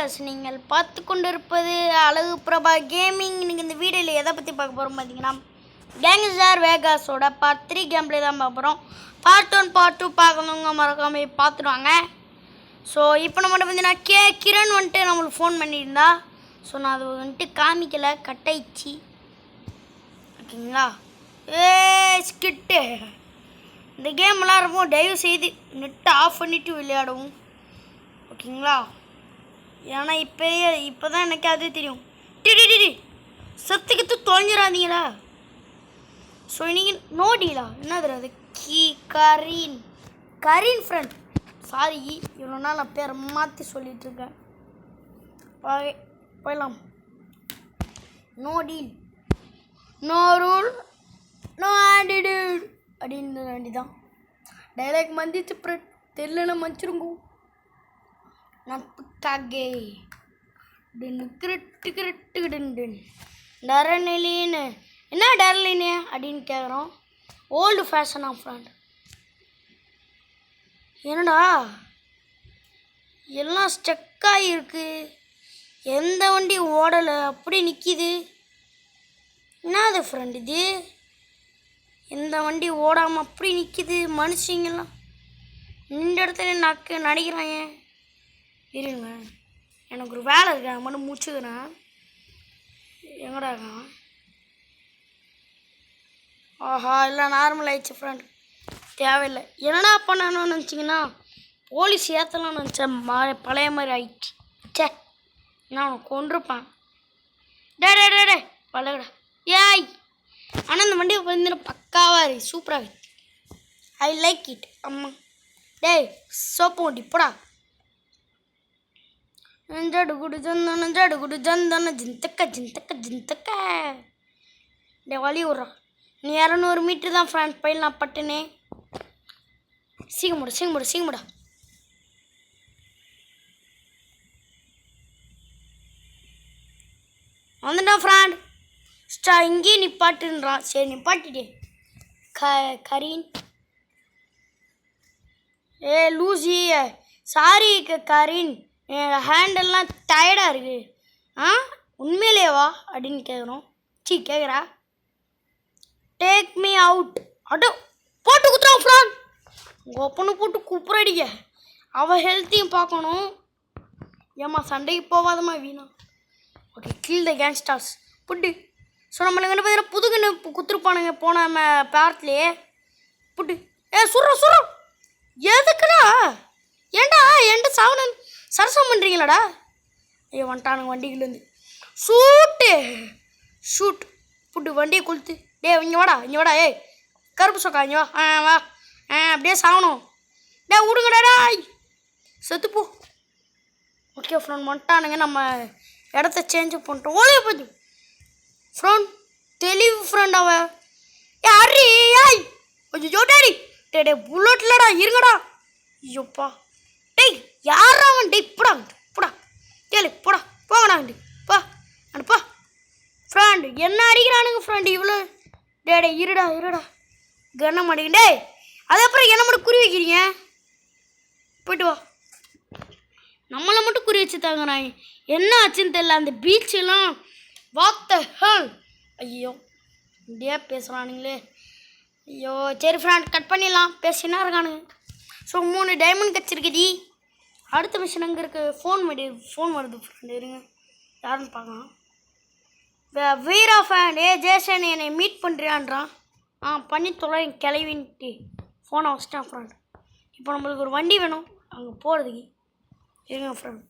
Viewers, நீங்கள் பார்த்து கொண்டிருப்பது அழகு பிரபா கேமிங். இன்னைக்கு இந்த வீடியோவில் எதை பற்றி பார்க்க போகிறோம் பார்த்தீங்கன்னா, கேங்ஸ்டர் வேகாஸோட பார்ட் 3 கேம் பிளே தான் பார்க்க போகிறோம். பார்ட் 1 பார்ட் 2 பார்க்கணுங்க மறக்காம பார்த்துடுவாங்க. ஸோ இப்போ நம்ம பார்த்தீங்கன்னா கிரண் வந்துட்டு நம்மளுக்கு ஃபோன் பண்ணியிருந்தா. ஸோ நான் அது வந்துட்டு காமிக்கலை, கட் ஆயிடுச்சு. ஓகேங்களா? ஸ்கிட்டு இந்த கேம் விளாட்றப்போ தயவு செய்து நெட்டை ஆஃப் பண்ணிவிட்டு விளையாடவும். ஓகேங்களா? ஏன்னா இப்போ தான் எனக்கு அது தெரியும். டிடி சத்துக்கிட்டு தொலைஞ்சிடாதீங்களா? ஸோ இன்றைக்கி நோடிலா என்னது அது? கரீன் ஃப்ரெண்ட். சாரி, இவ்வளோ நாள் நான் பேரை மாற்றி சொல்லிகிட்ருக்கேன். போயிடலாம். No deal, no rule, no attitude அப்படின்னு வேண்டி தான் டைலாக் மந்திச்சு தெரியலன்னு மன்னிச்சிருங்க. நட்புக்காகே கிரிட்டு டரனிலின்னு என்ன டரலினே அப்படின்னு கேட்குறோம். Old fashion of friend. என்னடா எல்லாம் ஸ்டக்காகி இருக்கு, எந்த வண்டி ஓடலை, அப்படி நிற்கிது. என்னது ஃப்ரெண்ட் இது? எந்த வண்டி ஓடாமல் அப்படி நிற்கிது. மனுஷங்கெல்லாம் இந்த இடத்துல நடிக்கிறாங்க. இருங்க, எனக்கு ஒரு வேலை இருக்கு, நான் மட்டும் முடிச்சுக்கிறேன். எங்கடா இருக்கான்? ஆஹா, இல்லை நார்மல் ஆயிடுச்சு ஃப்ரெண்ட், தேவையில்லை. என்னடா பண்ணணும்னு நினச்சிங்கன்னா போலீஸ் ஏற்றலாம்னு நினச்சேன். பழைய மாதிரி ஆயிடுச்சு. சே, நான் அவனை கொண்டிருப்பேன். டே பழகடா. ஏய், ஆனால் இந்த வண்டியை பார்த்தீங்கன்னா பக்காவாக இருக்கு, சூப்பராக இருக்கு. I like it. அம்மா டேய் சோப்பு வண்டி போடா. ஜடுகுடு ஜந்தன ஜிந்தக்க டே வழி விட்றான். நீ 200 மீட்ரு தான் ஃப்ரெண்ட் போயிடலாம் பட்டுனே. சீக்கிரமுடா. வந்துட்டான் ஃப்ரெண்ட். இங்கேயே நிப்பாட்டுன்றான். சரி நிப்பாட்டிட்டே. கரீன் லூசி, சாரி கரீன், என் ஹேண்டெல்லாம் டயர்டாக இருக்குது. உண்மையிலேவா அப்படின்னு கேட்குறோம். கேட்குறா. Take me out. அடோ போட்டு குத்துறான் ஃப்ரெண்ட். உங்கள் ஒப்பனை போட்டு குப்புறடிக்க. அவள் ஹெல்த்தையும் பார்க்கணும். ஏம்மா சண்டைக்கு போவாதம்மா வீணா. ஓகே, கில் த கேங்ஸ்டர்ஸ் புட்டு. ஸோ நம்மளுக்கு வந்து பார்த்தீங்கன்னா புதுக்குன்னு குத்துருப்பானுங்க போன பார்ட்லேயே. புட்டு சுடுறோம். எதுக்குடா? ஏண்டா என்கிட்ட சாவணன் சரசம் பண்ணுறீங்களாடா? ஐயோ வந்துட்டானுங்க வண்டிக்குலேருந்து. ஷூட் புட்டு வண்டியை கொளுத்து. இங்கே வாடா. ஏய் கருப்பு சொக்கா, இங்கே வா. அப்படியே சாகணும். விடுங்கடா, செத்துப்போ. ஓகே ஃப்ரெண்ட், வந்துட்டானுங்க. நம்ம இடத்த சேஞ்ச் பண்ணிட்டோம். ஓலையை போது ஃப்ரெண்ட், தெளிவு ஃப்ரெண்ட். அவன் அரி ஆய் ஐயோ டாடி. டே புல்லட்லடா, இருங்கடா. ஐயோப்பா டேய், யாரா அவன்? டேய் போடா கேளு, போங்கடா பா அனுப்பா ஃப்ரெண்ட். என்ன அடிக்கிறானுங்க ஃப்ரெண்ட் இவ்வளோ. டே இருடா கண்ண மாட்டேங்க. டே அது அப்புறம் என்ன மட்டும் குறி வைக்கிறீங்க? போய்ட்டு வா. நம்மளை மட்டும் குறி வச்சு தாங்கிறாங்க. என்ன ஆச்சுன்னு தெரியல. அந்த பீச்செல்லாம் வாத்த ஹல். ஐயோ இப்படியே பேசுகிறானுங்களே. ஐயோ சரி ஃப்ரெண்ட், கட் பண்ணிடலாம். பேசினா இருக்கானுங்க. ஸோ 3 டைமண்ட் கிடச்சிருக்குது. அடுத்த மிஷன் அங்கே இருக்குது. ஃபோன் வருது ஃப்ரெண்ட், இருங்க யாருன்னு பார்க்கலாம். வீரா ஃபேன். ஜேசன் என்னை மீட் பண்ணுறியான்றான். பண்ணி தொலை கிளவின்ட்டு ஃபோனை வச்சிட்டான் ஃப்ரெண்ட். இப்போ நம்மளுக்கு ஒரு வண்டி வேணும் அங்கே போகிறதுக்கு. இருங்க ஃப்ரெண்ட்,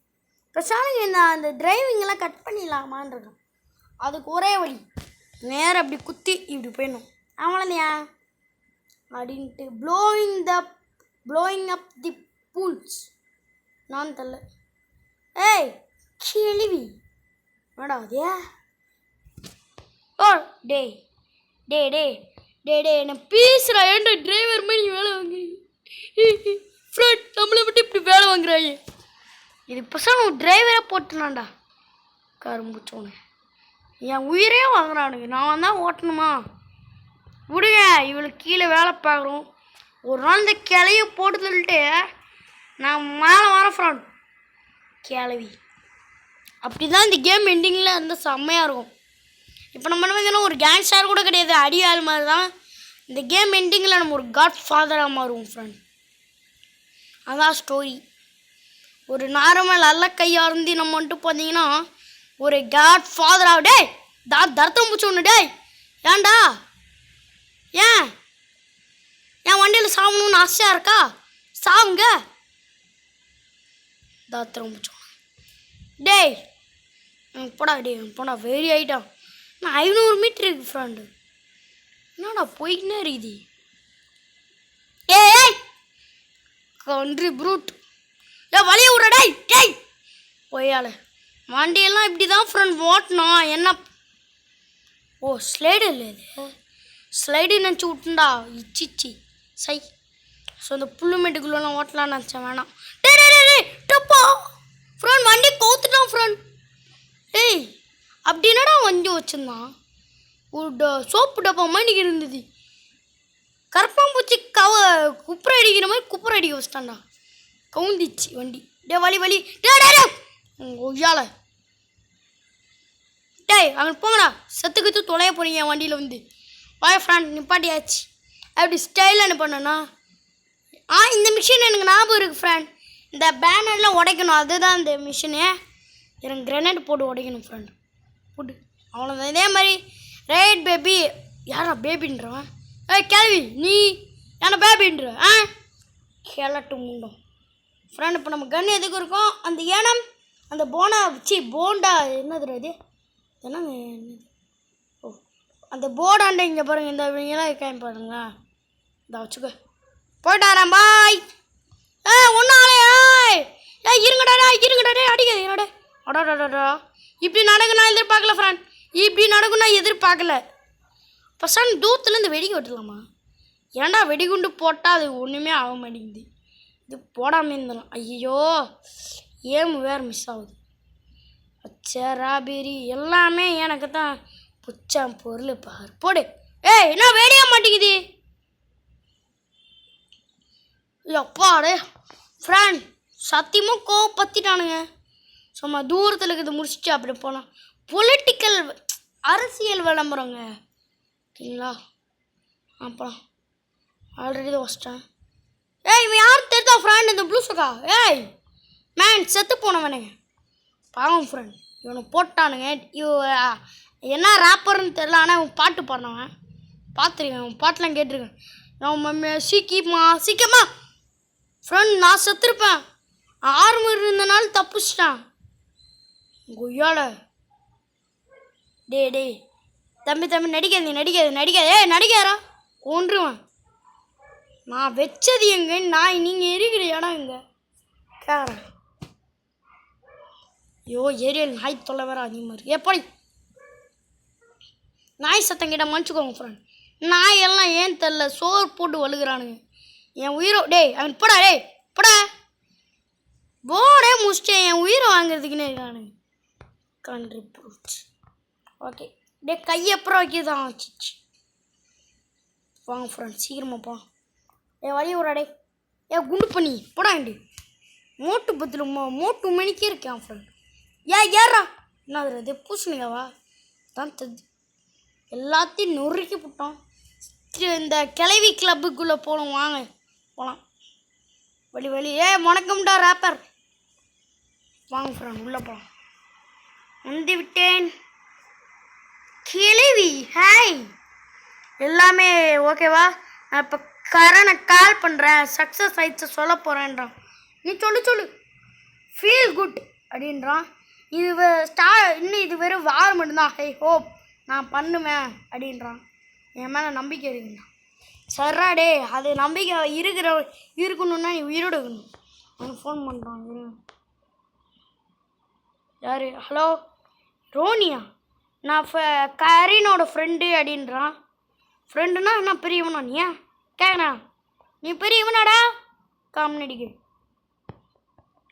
பேசானுங்க அந்த டிரைவிங்கெல்லாம் கட் பண்ணிடலாமான் இருக்கேன். அதுக்கு ஒரே வழி, நேராக அப்படி குத்தி இப்படி போயிடணும். அவ்வளோதையா அப்படின்ட்டு ப்ளோயிங் அப் தி பூல்ஸ். நான் தரல. ஏய் கிழிவி வேடா அதே. ஓ டே என்ன பீஸ்ரா. ஏன்டா டிரைவர் மாதிரி வேலை வாங்குறீங்க ஃப்ரெண்ட்? நம்மளை மட்டும் இப்படி வேலை வாங்குறாங்க. இது பசங்க டிரைவரை போட்டுனான்டா கரும்புச்சோன்னு. என் உயிரே வாங்குறானுங்க. நான் தான் ஓட்டணுமா? விடுங்க, இவளுக்கு கீழே வேலை பார்க்குறோம். ஒரு நாள் இந்த கிளைய போட்டு சொல்லிட்டு நான் மேலே வரேன் ஃப்ரெண்ட். கிளவி அப்படி தான் இந்த கேம் எண்டிங்கில் இருந்தால் செம்மையாக இருக்கும். இப்போ நம்ம பார்த்தீங்கன்னா ஒரு கேங்ஸ்டார் கூட கிடையாது, அடியாள் மாதிரி தான். இந்த கேம் எண்டிங்கில் நம்ம ஒரு காட் ஃபாதராக மாறுவோம் ஃப்ரெண்ட். அதான் ஸ்டோரி. ஒரு நார்மல் அல்ல கையாக இருந்து நம்ம வந்துட்டு பார்த்தீங்கன்னா ஒரு காட் ஃபாதராக. டே தரத்தம் பூச்சி ஒன்று. டே ஏன்டா ஏன் என் வண்டியில் சாகணும்னு ஆசையாக இருக்கா? சாவுங்க. தரத்தம் பூச்சி டேய் போடா. போடா வெரி ஆகிட்டான். நான் 500 மீட்டர் இருக்கு ஃப்ரெண்டு. என்னடா போய்கினே இருக்குது. ஏய் கண்ட்ரி ப்ரூட். வழிய விட்ற. டேய் போயால வண்டியெல்லாம் இப்படி தான் ஃப்ரெண்ட் ஓட்டணும். என்ன ஓ ஸ்லைடு இல்லை, இது ஸ்லைடு நினச்சி விட்டுண்டா. இச்சிச்சி சை. ஸோ இந்த புல்லுமேட்டுக்குள்ளெல்லாம் ஓட்டலான்னு நினச்சேன். வேணாம். டப்பா ஃப்ரெண்ட் வண்டி கவுத்துட்டான் ஃப்ரெண்ட். ஏய் அப்படின்னடா வண்டி வச்சுருந்தான். ஒரு சோப்பு டப்பா மாதிரி இருந்தது. கரப்பாம்பூச்சி குப்புரை அடிக்கிற மாதிரி குப்புரை அடிக்க வச்சிட்டான்டா. கவுந்திச்சு வண்டி. வலி ஒய்யால. டேய் அங்கே போங்கடா. செத்துக்கிட்டு தொலைய போறீங்க என் வண்டியில் வந்து. வாய் ஃப்ரெண்ட் நிப்பாட்டியாச்சு. அப்படி ஸ்டைலாக என்ன பண்ணனா இந்த மிஷின் எனக்கு ஞாபகம் இருக்குது ஃப்ரெண்ட். இந்த பேனர்லாம் உடைக்கணும், அதுதான் இந்த மிஷினு. எனக்கு கிரனேட் போட்டு உடைக்கணும் ஃப்ரெண்ட். போட்டு அவ்வளோதான். இதே மாதிரி ரைட் பேபி. யாரா பேபின்றவன்? கேள்வி நீ என்ன பேபின்ற? கேளட்டு முண்டோம் ஃப்ரெண்ட். இப்போ நம்ம கன் எதுக்கு இருக்கோம்? அந்த ஏனம் அந்த போண்டா என்னது அது? என்னங்க என்னது? ஓ அந்த போர்டாண்ட இங்கே பாருங்கள். இந்த இவங்கெல்லாம் இருக்காங்க பாருங்களா. இந்த வச்சுக்க போயிட்டாராம். பாய். ஒன்றும் ஆலையா? இருங்கடா அடிக்காது என்னோட. அடாடாடா இப்படி நடக்கும் நான் எதிர்பார்க்கல ஃப்ரெண்ட். இப்படி நடக்கும் நான் எதிர்பார்க்கல. பசங்க தூரத்துலேருந்து வெடிக்க விட்டுலாமா? ஏன்டா வெடிகுண்டு போட்டால் அது ஒன்றுமே ஆக மாட்டேங்குது. இது போடாமல் இருந்தலாம். ஐயோ ஏம் வேறு மிஸ் ஆகுது. ராபெரி எல்லாமே எனக்கு தான் புச்சான் பொருள் பார். போடு. என்ன வெடிய மாட்டேங்குது? அப்பாடே ஃப்ரெண்ட் சத்தியமாக கோவப்பத்திட்டானுங்க. சும்மா தூரத்தில் இருக்கிறது முடிச்சுட்டு அப்படி போகலாம். பொலிட்டிக்கல் அரசியல் விளம்பரங்க ஓகேங்களா. அப்புறம் ஆல்ரெடி தான் வச்சிட்டேன். இவன் யாரும் தெரிஞ்சா ஃப்ரெண்ட் இந்த ப்ளூ சொக்கா. மேன் செத்து போனவனுங்க பாவம் ஃப்ரெண்ட். இவனை போட்டானுங்க. என்ன ராப்பர்னு தெரில, ஆனால் அவன் பாட்டு பாடினவன் பார்த்துருக்கேன். அவன் பாட்டெலாம் கேட்டிருக்கேன். அவன் சீக்கிரமா ஃப்ரெண்ட் நான் செத்துருப்பேன். ஆர்மர் இருந்தனால தப்பிச்சிட்டான் கொய்யால. டே தம்பி நடிக்காதா ஒன்றுவன். நான் வச்சது எங்க நாய், நீங்கள் இருக்கிற இடம் எங்க கேரன். ஐயோ ஏரியல் நாய் தொல்லை வேற அதிகமாக இருக்கு. எப்படி நாய் சத்தம் கிட்ட மன்னிச்சுக்கோங்க ஃப்ரெண்ட். நாய் எல்லாம் ஏன் தெரில சோறு போட்டு வழுகிறானுங்க என் உயிரோ. அவன் போடா போடே முடிச்சிட்டேன். என் உயிரை வாங்குறதுக்குன்னே இருக்கானுங்க கண்ட்ரி ப்ரூட்ஸ். ஓகே கையப்புறம் வைக்கதான் வச்சிச்சு. வாங்க ஃப்ரெண்ட் சீக்கிரமாக போ. வழி விட்றாடே. குண்டு பண்ணி போடாண்டி. மோட்டு மணிக்கே இருக்கேன் ஃப்ரெண்ட். ஏறா என்னது பூசணிக்காவா தான் தெரிஞ்சு எல்லாத்தையும் நொறுக்கி போட்டோம். இந்த கிளவி கிளப்புக்குள்ளே போகணும். வாங்க போகலாம். வழி வணக்கம்டா ராப்பர். வாங்க ஃப்ரெண்ட் உள்ளே போகலாம். வந்து விட்டேன். கிளவி ஹாய் எல்லாமே ஓகேவா? நான் இப்போ கரணை கால் பண்ணுறேன். சக்ஸஸ் ஆயிடுச்சு சொல்ல போகிறேன்றான். நீ சொல்லு ஃபீல் குட் அப்படின்றான். இது இன்னும் இது வெறும் வார் மட்டும்தான். ஹை ஹோப் நான் பண்ணுவேன் அப்படின்றான். என் மேலே நம்பிக்கை இருக்குண்ணா. சர்ரா அது நம்பிக்கை இருக்கணும்னா நீ உயிரோடு இருக்கணும். அவனுக்கு ஃபோன் பண்ணுறான். யார்? ஹலோ ரோனியா, நான் கரீனோட ஃப்ரெண்டு அப்படின்றான். ஃப்ரெண்டுனா என்ன பெரியவனா? நீ கேட்குறா நீ பெரியவனாடா காமெடிக்கு.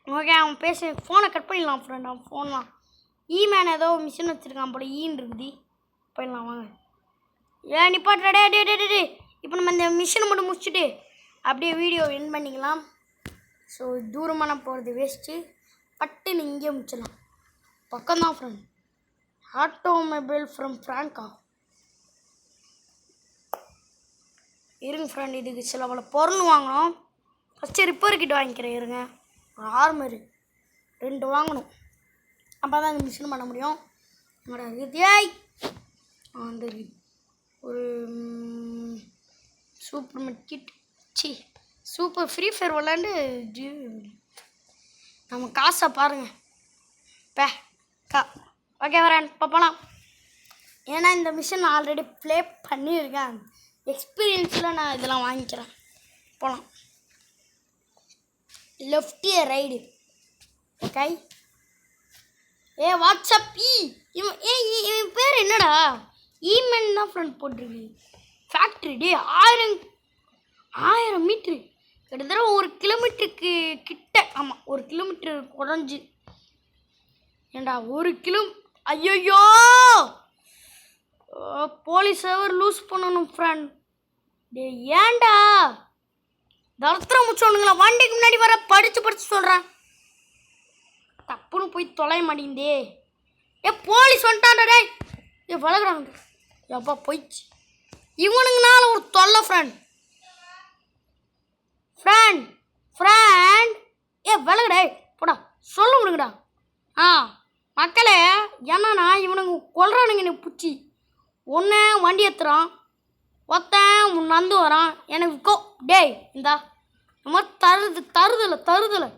ஓகே அவன் பேச ஃபோனை கட் பண்ணிடலாம் ஃப்ரெண்ட். அவன் ஃபோன்லாம் மேன் ஏதோ மிஷின் வச்சுருக்கான் போல ஈன்னு இருக்குது. போயிடலாம் வாங்க. நிப்பாட்டுறா டே. இப்போ நம்ம இந்த மிஷினை மட்டும் முடிச்சுட்டு அப்படியே வீடியோ என் பண்ணிக்கலாம். ஸோ தூரமான போகிறது வேஸ்ட்டு. பட்டு இங்கே முடிச்சிடலாம். பக்கம்தான் ஃப்ரெண்ட். Automobile from ஃப்ராங்கா. இருங்க ஃப்ரெண்ட், இதுக்கு சில பல பொருள் வாங்கணும். ஃபஸ்ட்டு ரிப்பேர் கிட் வாங்கிக்கிறேன். இருங்க, ஒரு ஆர்மரு 2 வாங்கணும். அப்போ தான் இந்த மிஷின் பண்ண முடியும். என்னோட வித்யாய் அந்த ஒரு super medkit super free fire விளாண்டு நம்ம காசை பாருங்கள். ஓகே வரேன், இப்போ போகலாம். ஏன்னா இந்த மிஷின் ஆல்ரெடி ப்ளே பண்ணியிருக்கேன். எக்ஸ்பீரியன்ஸில் நான் இதெல்லாம் வாங்கிக்கிறேன். போகலாம். Left ride. ஓகே. வாட்ஸ்அப் இவன் பேர் என்னடா? ஈமென் தான் ஃப்ரெண்ட் போட்டிருக்கு. ஃபேக்ட்ரி டே 1000 மீட்ரு, கிட்டத்தட்ட 1 கிலோமீட்டருக்கு கிட்ட. ஆமாம், 1 கிலோமீட்டர் குறைஞ்சி. ஏண்டா 1 கிலோ? ஐயோ, போலீஸ் அவர் லூஸ் பண்ணணும் ஃப்ரெண்ட். டே ஏண்டா தரத்திர முடிச்சோனுங்களா? வண்டிக்கு முன்னாடி வர படித்து சொல்கிறேன். தப்புன்னு போய் தொலைய மாட்டேங்குதே. போலீஸ் வந்துட்டான்டா. டே வளர்க்குறாங்க. எப்பா போயிடுச்சு. இவனுங்கனால ஒரு தொல்லை ஃப்ரெண்ட். விலகுடே போடா, சொல்ல முடியுங்கடா. மக்களே, என்னன்னா இவனுங்க கொல்றானுங்க எனக்கு பிடிச்சி. ஒன்று வண்டி ஏற்றுறான், ஒருத்தன் நந்து வரான். எனக்கு டேய் இந்தா இந்த மாதிரி தருதலை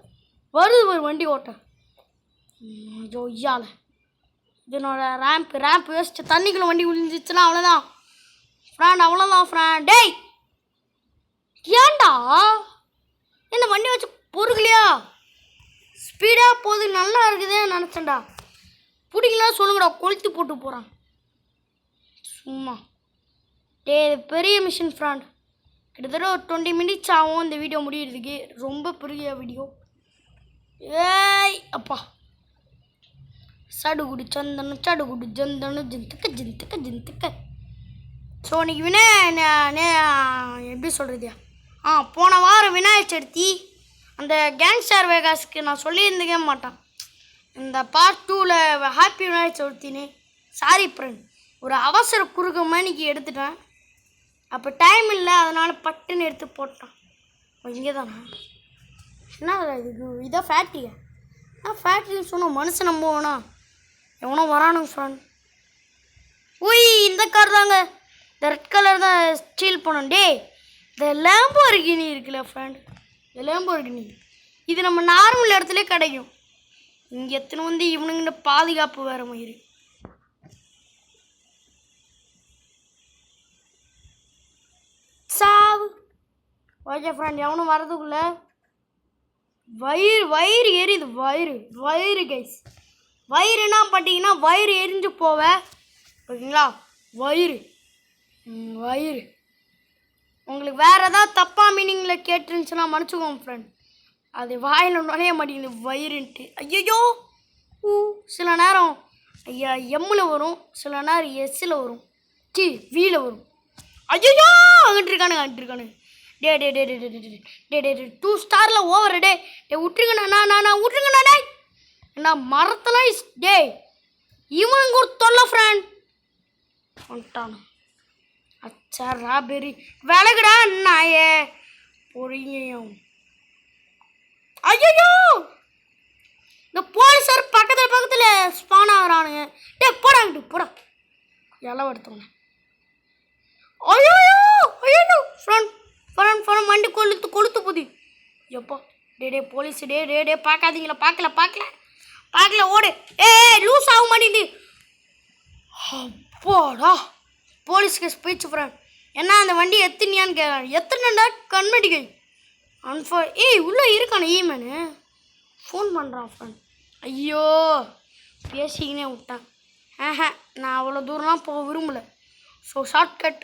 வருது ஒரு வண்டி ஓட்ட. ஐயோ ஐயால இதனோட ரேம்ப் வேஸ்ட்டு. தண்ணிக்குள்ள வண்டி விழுந்துச்சுன்னா அவ்வளோதான் ஃப்ரெண்ட், அவ்வளோதான் ஃப்ரெண்ட். டேய் ஏண்டா இந்த வண்டி வச்சு பொறுக்கலையா? ஸ்பீடாக போகுது, நல்லா இருக்குதே நினச்சேன்டா. பிடிக்கலாம் சொல்லுங்கடா, கொளுத்து போட்டு போகிறான் சும்மா. டே பெரிய மிஷின் ஃப்ரெண்ட். கிட்டத்தட்ட ஒரு 20 மினிட்ஸ் ஆகும் இந்த வீடியோ முடியறதுக்கு. ரொம்ப பெரிய வீடியோ. அப்பா சடுகுடு ஜந்தனு ஜிந்துக்க. ஸோ இன்னைக்கு எப்படி சொல்கிறது? போன வாரம் விநாயகர் சதுர்த்தி அந்த கேங்ஸ்டர் வேகாஸ்க்கு நான் சொல்லியிருந்துக்க மாட்டேன். இந்த பார்ட் 2ல் ஹாப்பி விநாயகர் சதுர்த்தின்னு. சாரி ஃப்ரெண்ட், ஒரு அவசர குறுக்க மணிக்கு எடுத்துட்டேன். அப்போ டைம் இல்லை, அதனால் பட்டுன்னு எடுத்து போட்டான். இங்கே தானே என்ன இது? இதான் ஃபேக்ட்ரியா? ஃபேக்ட்ரின்னு சொன்னோம். மனுஷன் நம்ப வேணாம், எவனோ வரானுங்க ஃப்ரெண்ட். இந்த கார் தாங்க, இந்த ரெட் கலர் தான் ஸ்டீல் பண்ணோம். டே இந்த லேம்போர்கினி இருக்குல்ல ஃப்ரெண்ட், இந்த லேம்போர்கினி இது நம்ம நார்மல் இடத்துல கிடைக்கும். இங்கே எத்தனை வந்து இவனுங்க பாதுகாப்பு வேறு மயிறு. சாவு. ஓகே ஃப்ரெண்ட், எவனும் வரதுக்குள்ள வயிறு எரியுது. வயிறு கைஸ். வயிறுனா பார்த்தீங்கன்னா வயிறு எரிஞ்சு போவ. ஓகேங்களா? வயிறு உங்களுக்கு வேறு ஏதாவது தப்பாக மீனிங்கில் கேட்டுருந்துச்சுன்னா மன்னிச்சுக்கோங்க ஃப்ரெண்ட். அது வாயில் நுழைய மாட்டேங்குது வயிறுன்ட்டு. ஐயோ சில நேரம் எம்மில் வரும், சில நேரம் எஸ்ஸில் வரும், வீல வரும். ஐயோ அங்கிட்டு இருக்கானுங்க. டே 2 ஸ்டாரில் ஓவர். டே விட்டுருங்கண்ணா, நான் விட்டுருங்கண்ணா. டே என்ன மரத்தெல்லாம் டே இவனுங்க ஒரு தொல்லை ஃப்ரெண்ட் வந்துட்டானு. அச்சா ராபெரி விலகுடா நாயே பொறியும். ஐயோ இந்த போலீஸார் பக்கத்தில் ஸ்பான் ஆகிறானுங்க. டே போடா எல்லாம் எடுத்தோங்க. ஐயோ ஃப்ரெண்ட் வண்டி கொளுத்து போதி. எப்போ டே போலீஸ் டே பார்க்காதீங்களா? பார்க்கல ஓடு. லூஸ் ஆக மாட்டேங்குது. அப்போடா போலீஸ் கேஸ் போயிடுச்சு ஃப்ரெண்ட். என்ன அந்த வண்டி எத்தனையான்னு கேட்குறாங்க. எத்தனைடா கண்மடிக்கை உள்ளே இருக்கானே ஈமனு. ஃபோன் பண்ணுறான் ஃப்ரெண்ட். ஐயோ பேசிக்கினே விட்டான். நான் அவ்வளோ தூரம்லாம் போக விரும்பலை. ஸோ ஷார்ட்கட்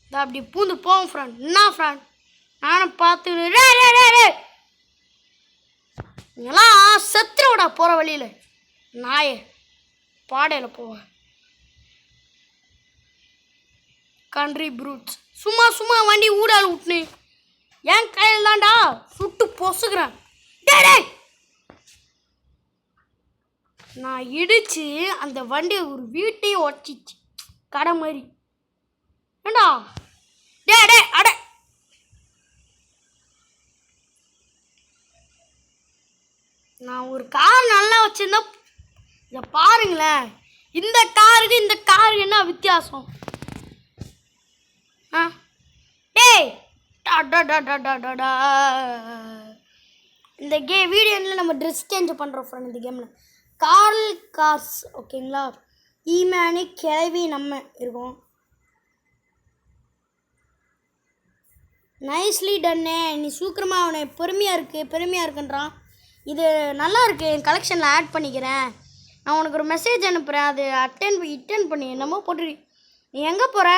இதான் அப்படி பூந்து போவோம் ஃப்ரெண்ட். என்ன ஃப்ரெண்ட் நானும் பார்த்து இங்கெல்லாம் செத்துருவிடா போகிற வழியில் நாயே பாடையில் போவேன். கண்ட்ரி ப்ரூட்ஸ் சும்மா வண்டி ஊடால் விட்டுனு என் கையில் தான்டா சுட்டு பொசுக்கிறேன். டே நான் இடிச்சு அந்த வண்டியை ஒரு வீட்டையே உடச்சிச்சு கடை மாதிரி. ஏண்டா டே அட நான் ஒரு கார் நல்லா வச்சிருந்தா இதை பாருங்களேன். இந்த காருக்கு இந்த காருக்கு என்ன வித்தியாசம்? டேய் இந்த வீடியோவில் நம்ம ட்ரெஸ் சேஞ்ச் பண்ணுறோம் ஃப்ரெண்ட். இந்த கேமில் கார்ஸ் ஓகேங்களா. ஈமேனு கிளவி நம்ம இருக்கோம். நைஸ்லி டன்னே. நீ சூக்கிரமாக அவனை பெருமையாக இருக்குன்றான். இது நல்லா இருக்குது, என் கலெக்ஷனில் ஆட் பண்ணிக்கிறேன். நான் உனக்கு ஒரு மெசேஜ் அனுப்புகிறேன், அது இட்டன் பண்ணி என்னமோ போட்டுரு. நீ எங்கே போகிற?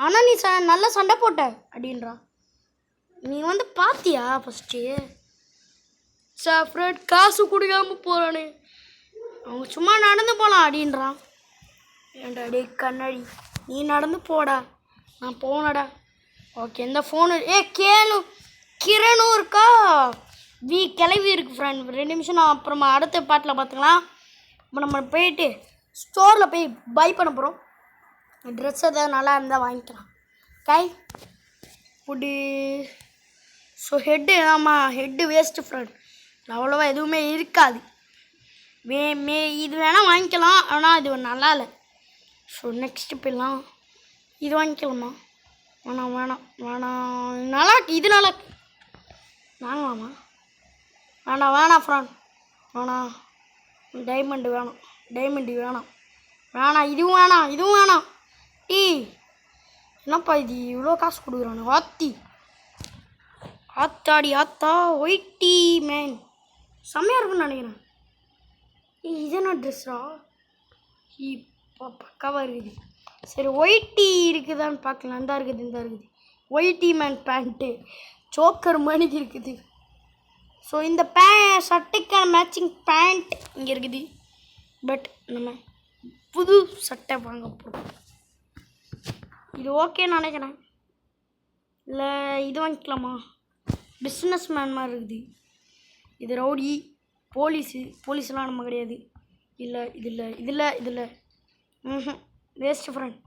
ஆனால் நீ நல்லா சண்டை போட்ட அப்படின்றான். நீ வந்து பார்த்தியா ஃபஸ்ட்டு? சாஃப்ரட் காசு கொடுக்காம போகிறானே, அவங்க சும்மா நடந்து போகலாம் அப்படின்றான். ஏன்டா டே கண்ணாடி, நீ நடந்து போடா, நான் போனடா. ஓகே இந்த ஃபோனு கிரணும் இருக்கா, கிளவி இருக்குது ஃப்ரெண்ட். 2 நிமிஷம் நான் அப்புறமா அடுத்த பாட்டில் பார்த்துக்கலாம். இப்போ நம்ம போயிட்டு ஸ்டோரில் போய் பை பண்ண போகிறோம். ட்ரெஸ் எதாவது நல்லா இருந்தால் வாங்கிக்கலாம். இப்படி ஸோ ஹெட்டு வேஸ்ட்டு ஃப்ரெண்ட். அவ்வளோவா எதுவுமே இருக்காது. இது வேணால் வாங்கிக்கலாம், ஆனால் இது நல்லா இல்லை. ஸோ நெக்ஸ்ட்டு போயிடலாம். இது வாங்கிக்கலாமா? வேணாம் நல்லா இருக்கு. இது நல்லா இருக்கு, வாங்கலாமா? வேணாம் ஃப்ரெண்ட், வேணாம். டைமண்டு வேணாம். இதுவும் வேணாம். என்னப்பா இது இவ்வளோ காசு கொடுக்குறானு? ஆத்தா ஒயிட்டி மேன் செம்மையாக இருக்குன்னு நினைக்கிறேன். இது என்ன ட்ரெஸ்ஸா? இப்போ பக்காவாக இருக்குது. சரி ஒயிட்டி இருக்குதான்னு பார்க்கலாம். இந்த இருக்குது ஒயிட்டி மேன் பேண்ட்டு சோக்கர் மணிக்கு இருக்குது. ஸோ இந்த சட்டைக்கான மேட்சிங் பேண்ட் இங்கே இருக்குது. பட் நம்ம புது சட்டை வாங்க போகிறோம். இது ஓகேன்னு நினைக்கிறேன். இல்லை இது வாங்கிக்கலாமா? பிஸ்னஸ் மேன் மாதிரி இருக்குது. இது ரவுடி போலீஸ்லாம் நம்ம கிடையாது. இதில் வேஸ்ட்டு ஃப்ரெண்ட்.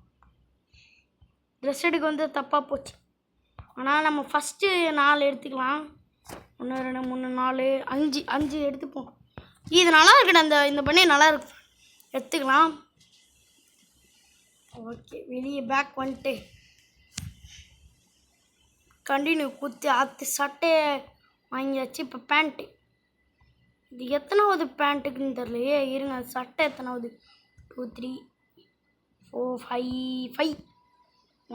ட்ரெஸ் எடுக்க வந்து தப்பாக போச்சு. ஆனால் நம்ம ஃபஸ்ட்டு 4 எடுத்துக்கலாம். 1 2 3 4 5 எடுத்துப்போம். இது நல்லா இருக்குடா, இந்த பண்ணி நல்லா இருக்கு, எடுத்துக்கலாம். ஓகே வெளியே பேக் வந்துட்டு கண்டினியூ குத்தி சட்டையை வாங்கியாச்சு. இப்போ பேண்ட்டு இது எத்தனாவது பேண்ட்டுக்குன்னு தெரியலையே. இருங்க, சட்டை எத்தனாவது? 2 3 4 5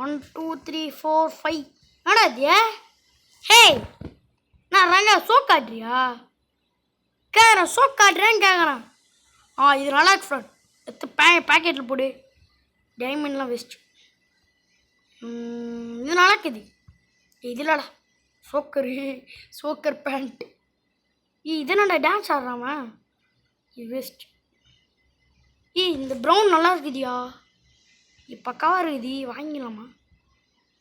1 2 3 4 5. என்னடா இது? ஹே நான் ரங்க சோக் காட்டுறியா? கேட்குறேன், சோக் காட்டுறேன்னு கேட்குறேன். இது நல்லா இருக்கு ஃப்ரெண்ட். எடுத்து பேக்கெட்டில் போடு. டைமண்ட்லாம் வேஸ்ட்டு. இது நல்லா இருக்குது. இதுலடா சோக்கர் பேண்ட்டு. இது என்னடா டான்ஸ் ஆடுறாமா? இது வேஸ்ட். இந்த ப்ரௌன் நல்லா இருக்குதியா, இது பக்காவாக இருக்குது. வாங்கிடலாமா?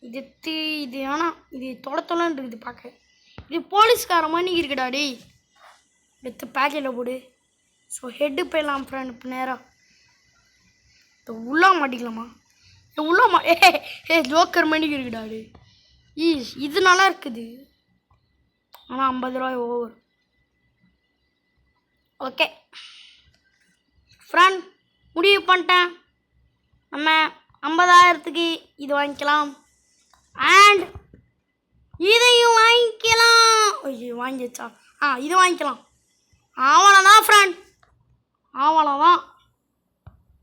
இது ஆனால் இது தொலைன்னு இருக்குது பார்க்க. இது போலீஸ்கார மாதிரி இருக்குடா டேய். எடுத்து பேக்கெட்டில் போடு. ஸோ ஹெட்டு போயிடலாம் ஃப்ரெண்ட். இப்போ நேராக உள்ளா மாட்டிக்கலாமா? ஜோக்கர் மணிக்கு இருக்குடா டே. இது நல்லா இருக்குது, ஆனால் 50 ரூபாய் ஓவர். ஓகே ஃப்ரெண்ட், முடிவு பண்ணிட்டேன். நம்ம 50,000க்கு இது வாங்கிக்கலாம். அண்ட் இதையும் வாங்கிக்கலாம். வாங்கிச்சா? இது வாங்கிக்கலாம். அவ்வளோதான் ஃப்ரெண்ட், அவ்வளோதான்.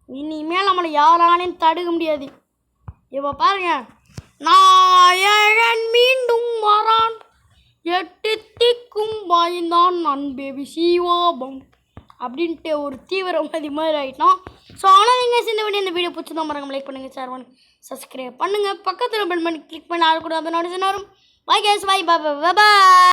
இனிமேல் நம்மளை யாராலையும் தடுக்க முடியாது. இப்போ பாருங்க, நாயகன் மீண்டும் வரான், 8 திக்கும் பாய்ந்தான் அன்பே சிவாபம் அப்படின்ட்டு ஒரு தீவிரவாதி மாதிரி ஆகிட்டோம். ஸோ ஆனால் நீங்கள் இந்த வீடியோ பிடிச்சதான் மறக்காம லைக் பண்ணுங்கள், ஷேர் பண்ணுங்கள், சப்ஸ்கிரைப் பண்ணுங்கள். பக்கத்தில் பெல் பண்ணி கிளிக் பண்ணி ஆள் கூட அதனோட வரும். பாய் கேஸ், பாய் பாய்.